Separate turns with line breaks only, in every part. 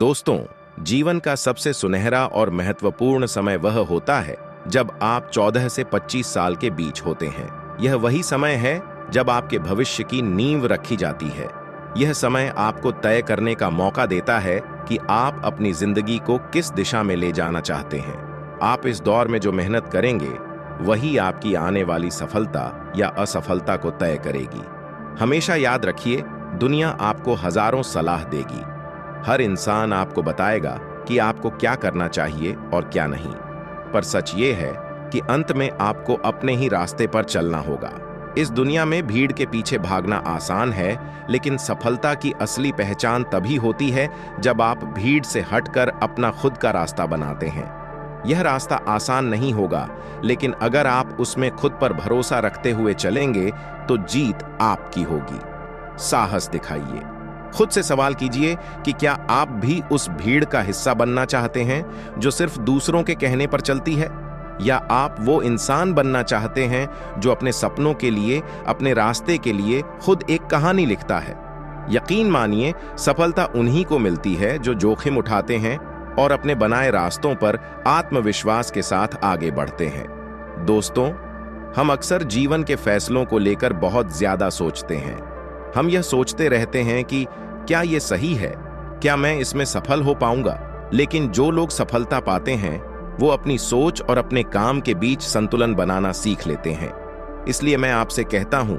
दोस्तों, जीवन का सबसे सुनहरा और महत्वपूर्ण समय वह होता है जब आप 14 से 25 साल के बीच होते हैं। यह वही समय है जब आपके भविष्य की नींव रखी जाती है। यह समय आपको तय करने का मौका देता है कि आप अपनी जिंदगी को किस दिशा में ले जाना चाहते हैं। आप इस दौर में जो मेहनत करेंगे वही आपकी आने वाली सफलता या असफलता को तय करेगी। हमेशा याद रखिए, दुनिया आपको हजारों सलाह देगी। हर इंसान आपको बताएगा कि आपको क्या करना चाहिए और क्या नहीं, पर सच ये है कि अंत में आपको अपने ही रास्ते पर चलना होगा। इस दुनिया में भीड़ के पीछे भागना आसान है, लेकिन सफलता की असली पहचान तभी होती है जब आप भीड़ से हटकर अपना खुद का रास्ता बनाते हैं। यह रास्ता आसान नहीं होगा, लेकिन अगर आप उसमें खुद पर भरोसा रखते हुए चलेंगे तो जीत आपकी होगी। साहस दिखाइए। खुद से सवाल कीजिए कि क्या आप भी उस भीड़ का हिस्सा बनना चाहते हैं जो सिर्फ दूसरों के कहने पर चलती है, या आप वो इंसान बनना चाहते हैं जो अपने सपनों के लिए, अपने रास्ते के लिए खुद एक कहानी लिखता है। यकीन मानिए, सफलता उन्हीं को मिलती है जो जोखिम उठाते हैं और अपने बनाए रास्तों पर आत्मविश्वास के साथ आगे बढ़ते हैं। दोस्तों, हम अक्सर जीवन के फैसलों को लेकर बहुत ज्यादा सोचते हैं। हम यह सोचते रहते हैं कि क्या ये सही है, क्या मैं इसमें सफल हो पाऊंगा। लेकिन जो लोग सफलता पाते हैं वो अपनी सोच और अपने काम के बीच संतुलन बनाना सीख लेते हैं। इसलिए मैं आपसे कहता हूं,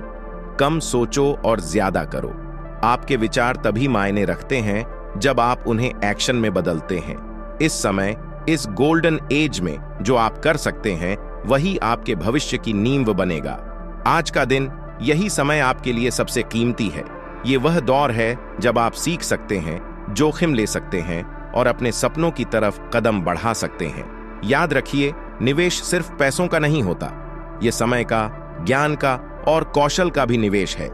कम सोचो और ज्यादा करो। आपके विचार तभी मायने रखते हैं जब आप उन्हें एक्शन में बदलते हैं। इस समय, इस गोल्डन एज में जो आप कर सकते हैं वही आपके भविष्य की नींव बनेगा। आज का दिन, यही समय आपके लिए सबसे कीमती है। ये वह दौर है जब आप सीख सकते हैं, जोखिम ले सकते हैं और अपने सपनों की तरफ कदम बढ़ा सकते हैं। याद रखिए, निवेश सिर्फ पैसों का नहीं होता, ये समय का, ज्ञान का और कौशल का भी निवेश है।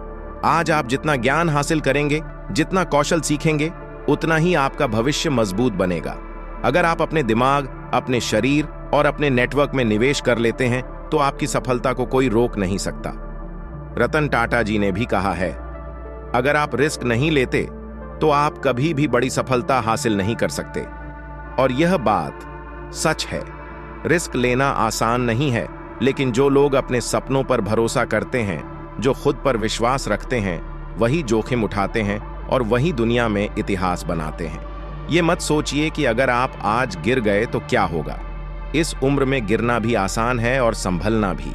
आज आप जितना ज्ञान हासिल करेंगे, जितना कौशल सीखेंगे, उतना ही आपका भविष्य मजबूत बनेगा। अगर आप अपने दिमाग, अपने शरीर और अपने नेटवर्क में निवेश कर लेते हैं तो आपकी सफलता को कोई रोक नहीं सकता। रतन टाटा जी ने भी कहा है, अगर आप रिस्क नहीं लेते तो आप कभी भी बड़ी सफलता हासिल नहीं कर सकते। और यह बात सच है। रिस्क लेना आसान नहीं है, लेकिन जो लोग अपने सपनों पर भरोसा करते हैं, जो खुद पर विश्वास रखते हैं, वही जोखिम उठाते हैं और वही दुनिया में इतिहास बनाते हैं। ये मत सोचिए कि अगर आप आज गिर गए तो क्या होगा। इस उम्र में गिरना भी आसान है और संभलना भी,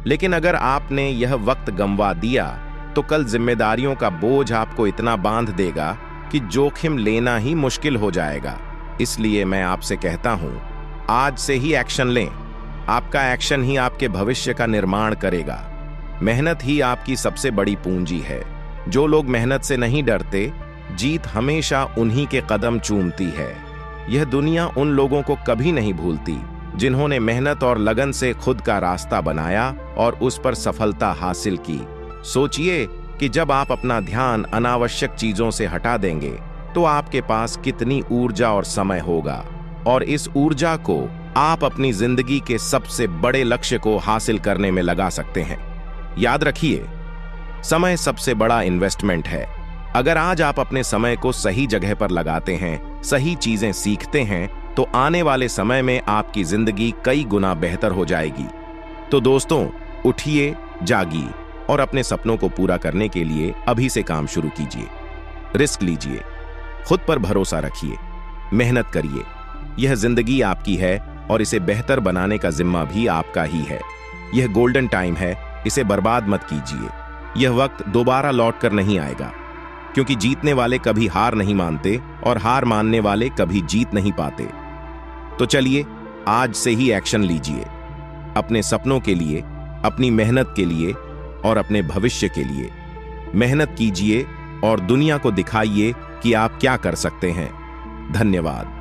लेकिन अगर आपने यह वक्त गंवा दिया तो कल जिम्मेदारियों का बोझ आपको इतना बांध देगा कि जोखिम लेना ही मुश्किल हो जाएगा। इसलिए मैं आपसे कहता हूं, आज से ही एक्शन लें। आपका एक्शन ही आपके भविष्य का निर्माण करेगा। मेहनत ही आपकी सबसे बड़ी पूंजी है। जो लोग मेहनत से नहीं डरते, जीत हमेशा उन्हीं के कदम चूमती है। यह दुनिया उन लोगों को कभी नहीं भूलती जिन्होंने मेहनत और लगन से खुद का रास्ता बनाया और उस पर सफलता हासिल की। सोचिए कि जब आप अपना ध्यान अनावश्यक चीजों से हटा देंगे तो आपके पास कितनी ऊर्जा और समय होगा, और इस ऊर्जा को आप अपनी जिंदगी के सबसे बड़े लक्ष्य को हासिल करने में लगा सकते हैं। याद रखिए, समय सबसे बड़ा इन्वेस्टमेंट है। अगर आज आप अपने समय को सही जगह पर लगाते हैं, सही चीजें सीखते हैं, तो आने वाले समय में आपकी जिंदगी कई गुना बेहतर हो जाएगी। तो दोस्तों, उठिए, जागिए और अपने सपनों को पूरा करने के लिए अभी से काम शुरू कीजिए। रिस्क लीजिए, खुद पर भरोसा रखिए, मेहनत करिए। यह जिंदगी आपकी है और इसे बेहतर बनाने का जिम्मा भी आपका ही है। यह गोल्डन टाइम है, इसे बर्बाद मत कीजिए। यह वक्त दोबारा लौट कर नहीं आएगा, क्योंकि जीतने वाले कभी हार नहीं मानते और हार मानने वाले कभी जीत नहीं पाते। तो चलिए, आज से ही एक्शन लीजिए, अपने सपनों के लिए, अपनी मेहनत के लिए और अपने भविष्य के लिए। मेहनत कीजिए और दुनिया को दिखाइए कि आप क्या कर सकते हैं। धन्यवाद।